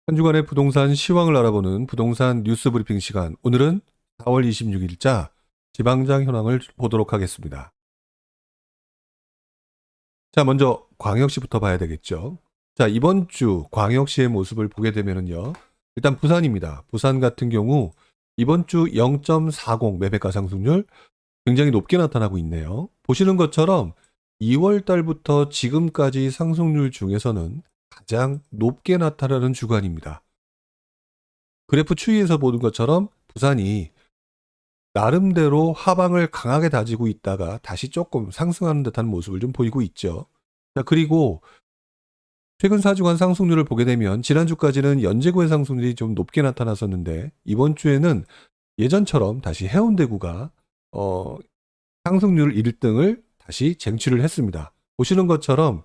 한 주간의 부동산 시황을 알아보는 부동산 뉴스 브리핑 시간. 오늘은 4월 26일자 지방장 현황을 보도록 하겠습니다. 자, 먼저 광역시부터 봐야 되겠죠. 자, 이번 주 광역시의 모습을 보게 되면은요. 일단 부산입니다. 부산 같은 경우 이번 주 0.40 매매가 상승률 굉장히 높게 나타나고 있네요. 보시는 것처럼 2월 달부터 지금까지 상승률 중에서는 가장 높게 나타나는 주간입니다. 그래프 추이에서 보는 것처럼 부산이 나름대로 하방을 강하게 다지고 있다가 다시 조금 상승하는 듯한 모습을 좀 보이고 있죠. 자, 그리고 최근 4주간 상승률을 보게 되면 지난주까지는 연제구의 상승률이 좀 높게 나타났었는데 이번 주에는 예전처럼 다시 해운대구가 상승률 1등을 다시 쟁취를 했습니다. 보시는 것처럼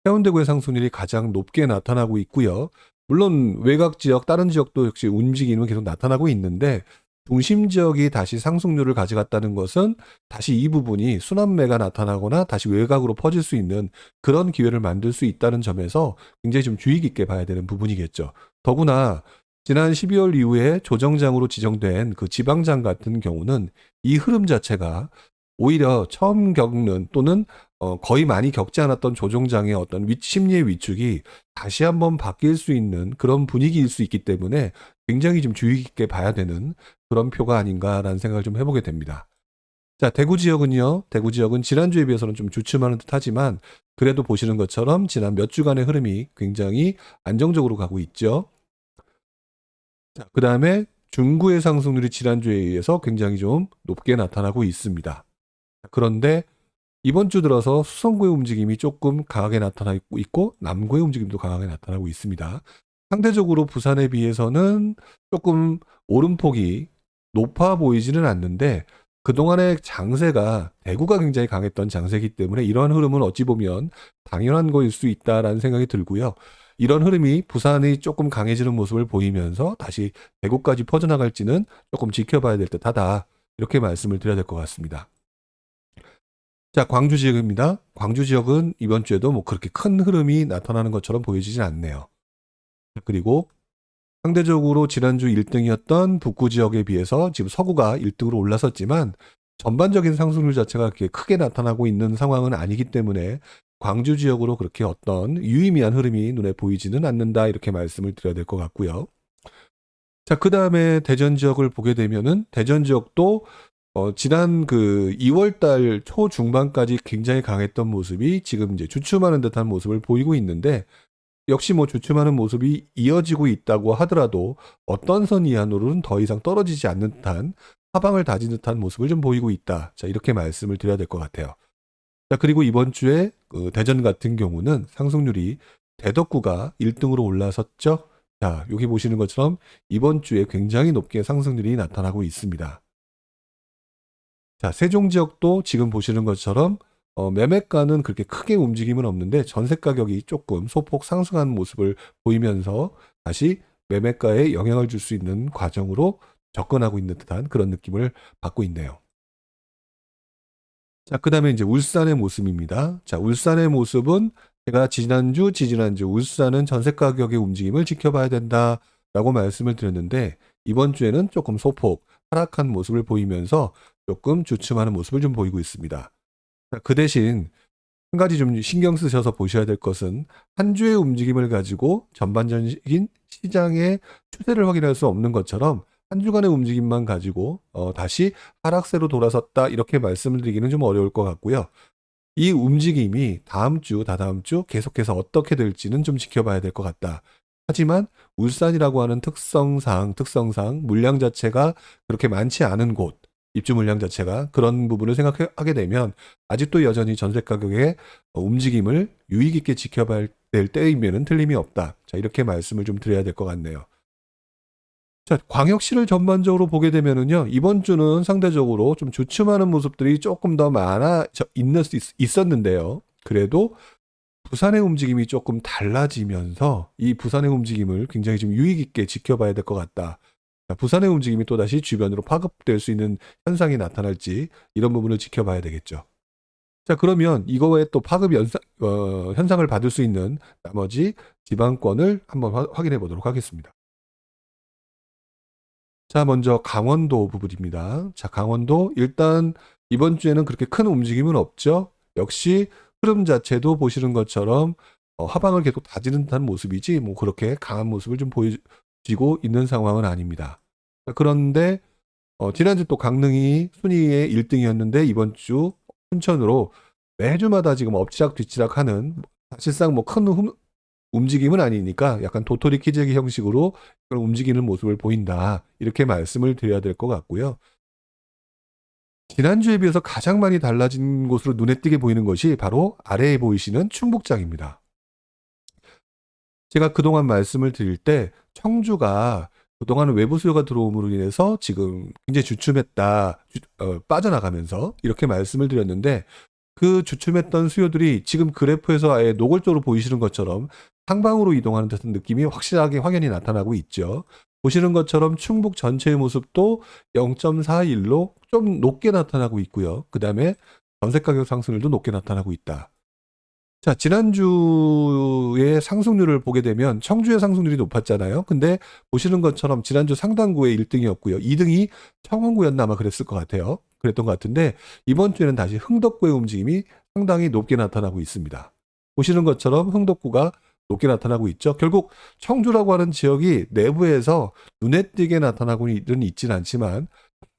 해운대구의 상승률이 가장 높게 나타나고 있고요. 물론 외곽 지역, 다른 지역도 역시 움직임은 계속 나타나고 있는데 중심 지역이 다시 상승률을 가져갔다는 것은 다시 이 부분이 순환매가 나타나거나 다시 외곽으로 퍼질 수 있는 그런 기회를 만들 수 있다는 점에서 굉장히 좀 주의 깊게 봐야 되는 부분이겠죠. 더구나 지난 12월 이후에 조정장으로 지정된 그 지방장 같은 경우는 이 흐름 자체가 오히려 처음 겪는 또는 거의 많이 겪지 않았던 조정장의 어떤 심리의 위축이 다시 한번 바뀔 수 있는 그런 분위기일 수 있기 때문에 굉장히 좀 주의 깊게 봐야 되는 그런 표가 아닌가라는 생각을 좀 해보게 됩니다. 자, 대구 지역은요. 대구 지역은 지난주에 비해서는 좀 주춤하는 듯 하지만 그래도 보시는 것처럼 지난 몇 주간의 흐름이 굉장히 안정적으로 가고 있죠. 자, 그 다음에 중구의 상승률이 지난주에 의해서 굉장히 좀 높게 나타나고 있습니다. 그런데 이번 주 들어서 수성구의 움직임이 조금 강하게 나타나고 있고 남구의 움직임도 강하게 나타나고 있습니다. 상대적으로 부산에 비해서는 조금 오름폭이 높아 보이지는 않는데 그동안의 장세가 대구가 굉장히 강했던 장세이기 때문에 이러한 흐름은 어찌 보면 당연한 거일 수 있다라는 생각이 들고요. 이런 흐름이 부산이 조금 강해지는 모습을 보이면서 다시 대구까지 퍼져나갈지는 조금 지켜봐야 될 듯하다. 이렇게 말씀을 드려야 될 것 같습니다. 자, 광주 지역입니다. 광주 지역은 이번 주에도 뭐 그렇게 큰 흐름이 나타나는 것처럼 보여지진 않네요. 그리고 상대적으로 지난주 1등이었던 북구 지역에 비해서 지금 서구가 1등으로 올라섰지만 전반적인 상승률 자체가 그렇게 크게 나타나고 있는 상황은 아니기 때문에 광주 지역으로 그렇게 어떤 유의미한 흐름이 눈에 보이지는 않는다 이렇게 말씀을 드려야 될 것 같고요. 자, 그 다음에 대전 지역을 보게 되면은 대전 지역도 지난 그 2월 달 초중반까지 굉장히 강했던 모습이 지금 이제 주춤하는 듯한 모습을 보이고 있는데 역시 뭐 주춤하는 모습이 이어지고 있다고 하더라도 어떤 선 이하로는 더 이상 떨어지지 않는 듯한 하방을 다진 듯한 모습을 좀 보이고 있다. 자, 이렇게 말씀을 드려야 될 것 같아요. 자, 그리고 이번 주에 그 대전 같은 경우는 상승률이 대덕구가 1등으로 올라섰죠. 자, 여기 보시는 것처럼 이번 주에 굉장히 높게 상승률이 나타나고 있습니다. 자, 세종 지역도 지금 보시는 것처럼 매매가는 그렇게 크게 움직임은 없는데 전세 가격이 조금 소폭 상승한 모습을 보이면서 다시 매매가에 영향을 줄 수 있는 과정으로 접근하고 있는 듯한 그런 느낌을 받고 있네요. 자, 그 다음에 이제 울산의 모습입니다. 자, 울산의 모습은 제가 지난주, 지지난주 울산은 전세 가격의 움직임을 지켜봐야 된다라고 말씀을 드렸는데 이번 주에는 조금 소폭 하락한 모습을 보이면서 조금 주춤하는 모습을 좀 보이고 있습니다. 자, 그 대신 한 가지 좀 신경 쓰셔서 보셔야 될 것은 한 주의 움직임을 가지고 전반적인 시장의 추세를 확인할 수 없는 것처럼 한 주간의 움직임만 가지고 다시 하락세로 돌아섰다 이렇게 말씀을 드리기는 좀 어려울 것 같고요. 이 움직임이 다음 주, 다다음 주 계속해서 어떻게 될지는 좀 지켜봐야 될 것 같다. 하지만 울산이라고 하는 특성상 물량 자체가 그렇게 많지 않은 곳, 입주 물량 자체가 그런 부분을 생각하게 되면 아직도 여전히 전세 가격의 움직임을 유의 깊게 지켜봐야 될 때이면은 틀림이 없다. 자, 이렇게 말씀을 좀 드려야 될 것 같네요. 자, 광역시를 전반적으로 보게 되면은요, 이번 주는 상대적으로 좀 주춤하는 모습들이 조금 더 있을 수 있었는데요. 그래도 부산의 움직임이 조금 달라지면서 이 부산의 움직임을 굉장히 좀 유의 깊게 지켜봐야 될 것 같다. 자, 부산의 움직임이 또다시 주변으로 파급될 수 있는 현상이 나타날지 이런 부분을 지켜봐야 되겠죠. 자, 그러면 이거에 또 파급 현상을 받을 수 있는 나머지 지방권을 한번 확인해 보도록 하겠습니다. 자, 먼저 강원도 부분입니다. 자, 강원도 일단 이번 주에는 그렇게 큰 움직임은 없죠. 역시 흐름 자체도 보시는 것처럼 하방을 계속 다지는 듯한 모습이지 뭐 그렇게 강한 모습을 좀 보여지고 있는 상황은 아닙니다. 자, 그런데 지난주 또 강릉이 순위의 1등이었는데 이번 주 순천으로 매주마다 지금 엎치락 뒤치락 하는, 사실상 뭐 큰 움직임은 아니니까 약간 도토리 키재기 형식으로 그런 움직이는 모습을 보인다, 이렇게 말씀을 드려야 될 것 같고요. 지난주에 비해서 가장 많이 달라진 곳으로 눈에 띄게 보이는 것이 바로 아래에 보이시는 충북장입니다. 제가 그동안 말씀을 드릴 때 청주가 그동안 외부 수요가 들어옴으로 인해서 지금 굉장히 주춤했다, 빠져나가면서 이렇게 말씀을 드렸는데, 그 주춤했던 수요들이 지금 그래프에서 아예 노골적으로 보이시는 것처럼 상방으로 이동하는 듯한 느낌이 확연히 나타나고 있죠. 보시는 것처럼 충북 전체의 모습도 0.41로 좀 높게 나타나고 있고요. 그 다음에 전세 가격 상승률도 높게 나타나고 있다. 자, 지난주의 상승률을 보게 되면 청주의 상승률이 높았잖아요. 근데 보시는 것처럼 지난주 상당구의 1등이었고요. 2등이 청원구였나 아마 그랬을 것 같아요. 그랬던 것 같은데 이번 주에는 다시 흥덕구의 움직임이 상당히 높게 나타나고 있습니다. 보시는 것처럼 흥덕구가 높게 나타나고 있죠. 결국 청주라고 하는 지역이 내부에서 눈에 띄게 나타나고는 있지는 않지만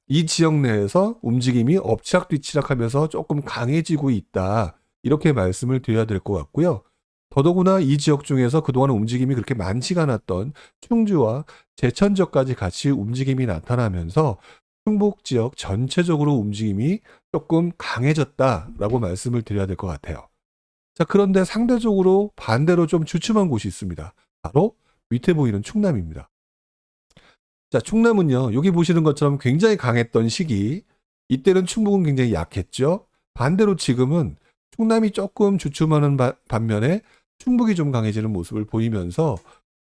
이 지역 내에서 움직임이 엎치락뒤치락하면서 조금 강해지고 있다, 이렇게 말씀을 드려야 될 것 같고요. 더더구나 이 지역 중에서 그동안 움직임이 그렇게 많지가 않았던 충주와 제천 지역까지 같이 움직임이 나타나면서 충북 지역 전체적으로 움직임이 조금 강해졌다라고 말씀을 드려야 될 것 같아요. 자, 그런데 상대적으로 반대로 좀 주춤한 곳이 있습니다. 바로 밑에 보이는 충남입니다. 자, 충남은요, 여기 보시는 것처럼 굉장히 강했던 시기, 이때는 충북은 굉장히 약했죠. 반대로 지금은 충남이 조금 주춤하는 반면에 충북이 좀 강해지는 모습을 보이면서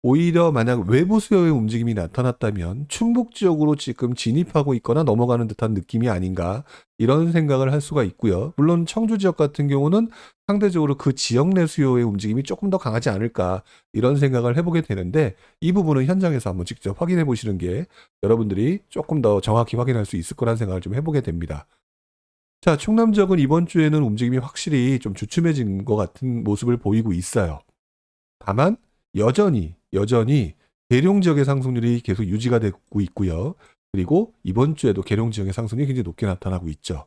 오히려 만약 외부 수요의 움직임이 나타났다면 충북 지역으로 지금 진입하고 있거나 넘어가는 듯한 느낌이 아닌가, 이런 생각을 할 수가 있고요. 물론 청주 지역 같은 경우는 상대적으로 그 지역 내 수요의 움직임이 조금 더 강하지 않을까, 이런 생각을 해보게 되는데 이 부분은 현장에서 한번 직접 확인해 보시는 게 여러분들이 조금 더 정확히 확인할 수 있을 거라는 생각을 좀 해보게 됩니다. 자, 충남 지역은 이번 주에는 움직임이 확실히 좀 주춤해진 것 같은 모습을 보이고 있어요. 다만 여전히 계룡 지역의 상승률이 계속 유지가 되고 있고요. 그리고 이번 주에도 계룡 지역의 상승률이 굉장히 높게 나타나고 있죠.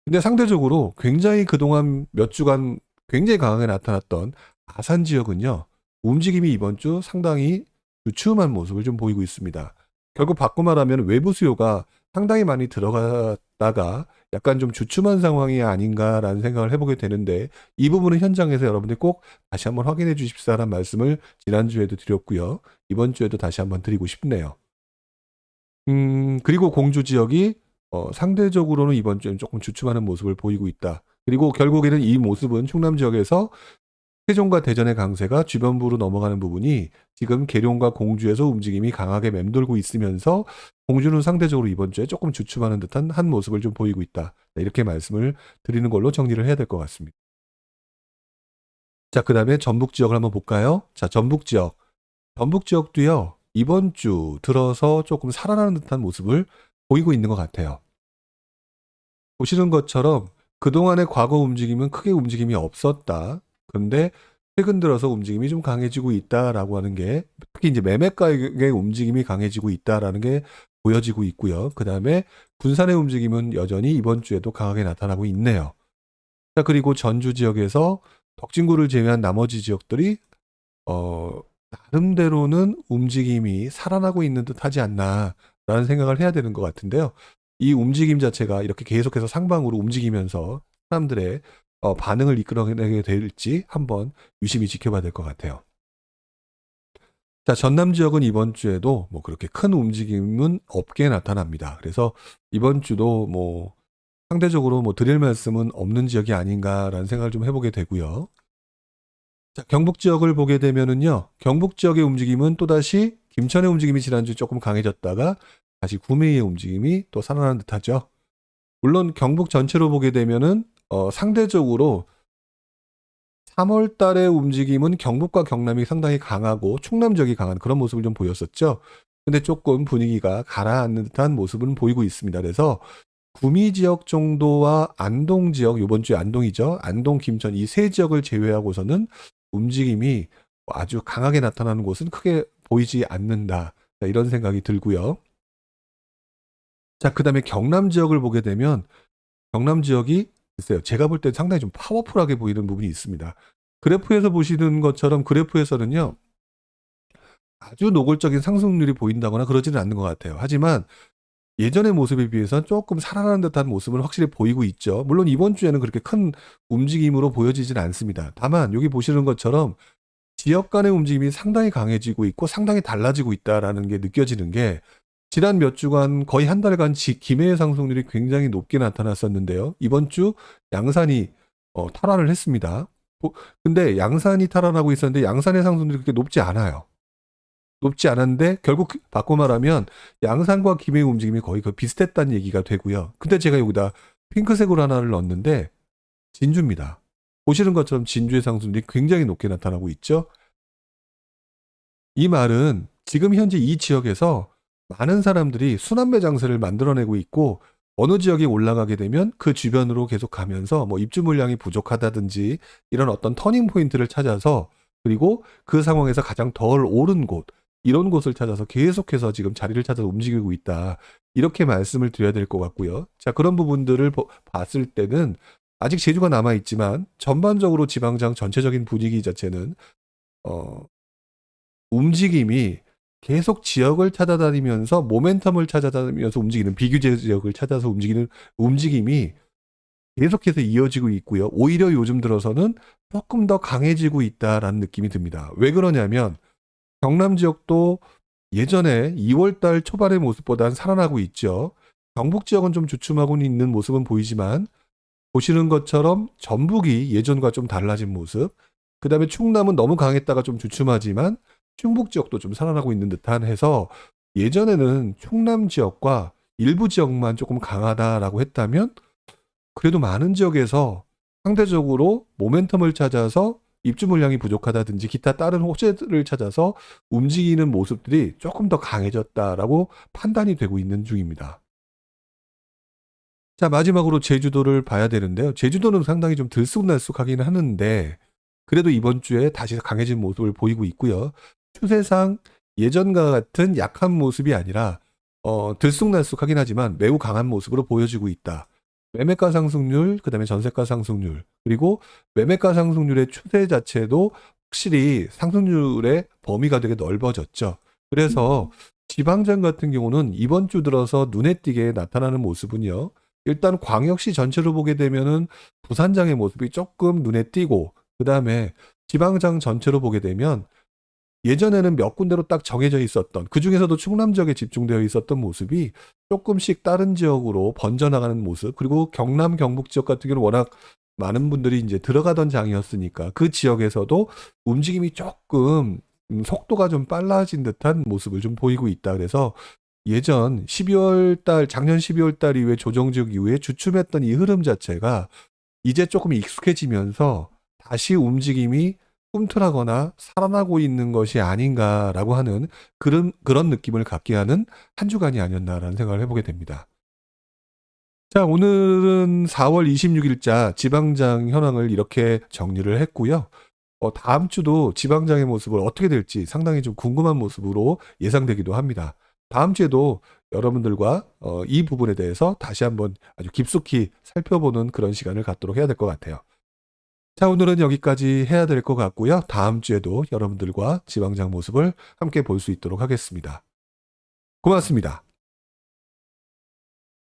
근데 상대적으로 굉장히 그동안 몇 주간 굉장히 강하게 나타났던 아산 지역은요, 움직임이 이번 주 상당히 주춤한 모습을 좀 보이고 있습니다. 결국 바꿔 말하면 외부 수요가 상당히 많이 들어갔다가 약간 좀 주춤한 상황이 아닌가라는 생각을 해보게 되는데, 이 부분은 현장에서 여러분들이 꼭 다시 한번 확인해 주십사라는 말씀을 지난주에도 드렸고요. 이번 주에도 다시 한번 드리고 싶네요. 그리고 공주 지역이 상대적으로는 이번 주에는 조금 주춤하는 모습을 보이고 있다. 그리고 결국에는 이 모습은 충남 지역에서 세종과 대전의 강세가 주변부로 넘어가는 부분이 지금 계룡과 공주에서 움직임이 강하게 맴돌고 있으면서 공주는 상대적으로 이번 주에 조금 주춤하는 듯한 한 모습을 좀 보이고 있다, 이렇게 말씀을 드리는 걸로 정리를 해야 될 것 같습니다. 자, 그 다음에 전북 지역을 한번 볼까요? 자, 전북 지역도요, 이번 주 들어서 조금 살아나는 듯한 모습을 보이고 있는 것 같아요. 보시는 것처럼 그동안의 과거 움직임은 크게 움직임이 없었다. 그런데 최근 들어서 움직임이 좀 강해지고 있다라고 하는 게, 특히 이제 매매 가격의 움직임이 강해지고 있다라는 게 보여지고 있고요. 그 다음에 군산의 움직임은 여전히 이번 주에도 강하게 나타나고 있네요. 자, 그리고 전주 지역에서 덕진구를 제외한 나머지 지역들이 나름대로는 움직임이 살아나고 있는 듯 하지 않나라는 생각을 해야 되는 것 같은데요. 이 움직임 자체가 이렇게 계속해서 상방으로 움직이면서 사람들의 반응을 이끌어내게 될지 한번 유심히 지켜봐야 될 것 같아요. 자, 전남 지역은 이번 주에도 뭐 그렇게 큰 움직임은 없게 나타납니다. 그래서 이번 주도 뭐 상대적으로 뭐 드릴 말씀은 없는 지역이 아닌가라는 생각을 좀 해보게 되고요. 자, 경북 지역을 보게 되면은요, 경북 지역의 움직임은 또다시 김천의 움직임이 지난주 조금 강해졌다가 다시 구미의 움직임이 또 살아나는 듯하죠. 물론 경북 전체로 보게 되면은 상대적으로 3월 달의 움직임은 경북과 경남이 상당히 강하고 충남 지역이 강한 그런 모습을 좀 보였었죠. 근데 조금 분위기가 가라앉는 듯한 모습은 보이고 있습니다. 그래서 구미 지역 정도와 안동 지역, 요번 주에 안동이죠. 안동, 김천 이 세 지역을 제외하고서는 움직임이 아주 강하게 나타나는 곳은 크게 보이지 않는다. 자, 이런 생각이 들고요. 자, 그다음에 경남 지역을 보게 되면 경남 지역이 글쎄요. 제가 볼 때 상당히 좀 파워풀하게 보이는 부분이 있습니다. 그래프에서 보시는 것처럼 그래프에서는요. 아주 노골적인 상승률이 보인다거나 그러지는 않는 것 같아요. 하지만 예전의 모습에 비해서는 조금 살아나는 듯한 모습은 확실히 보이고 있죠. 물론 이번 주에는 그렇게 큰 움직임으로 보여지진 않습니다. 다만 여기 보시는 것처럼 지역 간의 움직임이 상당히 강해지고 있고 상당히 달라지고 있다라는 게 느껴지는 게 지난 몇 주간 거의 한 달간 기매의 상승률이 굉장히 높게 나타났었는데요. 이번 주 양산이 탈환을 했습니다. 근데 양산이 탈환하고 있었는데 양산의 상승률이 그렇게 높지 않아요. 높지 않았는데 결국 바꿔 말하면 양산과 기매의 움직임이 거의 비슷했다는 얘기가 되고요. 근데 제가 여기다 핑크색으로 하나를 넣었는데 진주입니다. 보시는 것처럼 진주의 상승률이 굉장히 높게 나타나고 있죠. 이 말은 지금 현재 이 지역에서 많은 사람들이 순환매 장세를 만들어내고 있고 어느 지역이 올라가게 되면 그 주변으로 계속 가면서 뭐 입주 물량이 부족하다든지 이런 어떤 터닝 포인트를 찾아서 그리고 그 상황에서 가장 덜 오른 곳 이런 곳을 찾아서 계속해서 지금 자리를 찾아서 움직이고 있다. 이렇게 말씀을 드려야 될 것 같고요. 자, 그런 부분들을 봤을 때는 아직 제주가 남아 있지만 전반적으로 지방장 전체적인 분위기 자체는 움직임이 계속 지역을 찾아다니면서 모멘텀을 찾아다니면서 움직이는 비규제 지역을 찾아서 움직이는 움직임이 계속해서 이어지고 있고요. 오히려 요즘 들어서는 조금 더 강해지고 있다라는 느낌이 듭니다. 왜 그러냐면 경남 지역도 예전에 2월 달 초반의 모습보다는 살아나고 있죠. 경북 지역은 좀 주춤하고 있는 모습은 보이지만 보시는 것처럼 전북이 예전과 좀 달라진 모습, 그 다음에 충남은 너무 강했다가 좀 주춤하지만 충북 지역도 좀 살아나고 있는 듯한 해서 예전에는 충남 지역과 일부 지역만 조금 강하다라고 했다면 그래도 많은 지역에서 상대적으로 모멘텀을 찾아서 입주 물량이 부족하다든지 기타 다른 호재를 찾아서 움직이는 모습들이 조금 더 강해졌다라고 판단이 되고 있는 중입니다. 자, 마지막으로 제주도를 봐야 되는데요. 제주도는 상당히 좀 들쑥날쑥하긴 하는데 그래도 이번 주에 다시 강해진 모습을 보이고 있고요. 추세상 예전과 같은 약한 모습이 아니라 들쑥날쑥하긴 하지만 매우 강한 모습으로 보여지고 있다. 매매가 상승률, 그다음에 전세가 상승률, 그리고 매매가 상승률의 추세 자체도 확실히 상승률의 범위가 되게 넓어졌죠. 그래서 지방장 같은 경우는 이번 주 들어서 눈에 띄게 나타나는 모습은요. 일단 광역시 전체로 보게 되면은 부산장의 모습이 조금 눈에 띄고 그다음에 지방장 전체로 보게 되면 예전에는 몇 군데로 딱 정해져 있었던 그중에서도 충남 지역에 집중되어 있었던 모습이 조금씩 다른 지역으로 번져나가는 모습 그리고 경남 경북 지역 같은 경우는 워낙 많은 분들이 이제 들어가던 장이었으니까 그 지역에서도 움직임이 조금 속도가 좀 빨라진 듯한 모습을 좀 보이고 있다. 그래서 예전 12월 달 작년 12월 달 이후에 조정지역 이후에 주춤했던 이 흐름 자체가 이제 조금 익숙해지면서 다시 움직임이 꿈틀하거나 살아나고 있는 것이 아닌가라고 하는 그런 느낌을 갖게 하는 한 주간이 아니었나라는 생각을 해보게 됩니다. 자, 오늘은 4월 26일자 지방장 현황을 이렇게 정리를 했고요. 다음 주도 지방장의 모습을 어떻게 될지 상당히 좀 궁금한 모습으로 예상되기도 합니다. 다음 주에도 여러분들과 이 부분에 대해서 다시 한번 아주 깊숙이 살펴보는 그런 시간을 갖도록 해야 될 것 같아요. 자, 오늘은 여기까지 해야 될 것 같고요. 다음 주에도 여러분들과 지방장 모습을 함께 볼 수 있도록 하겠습니다. 고맙습니다.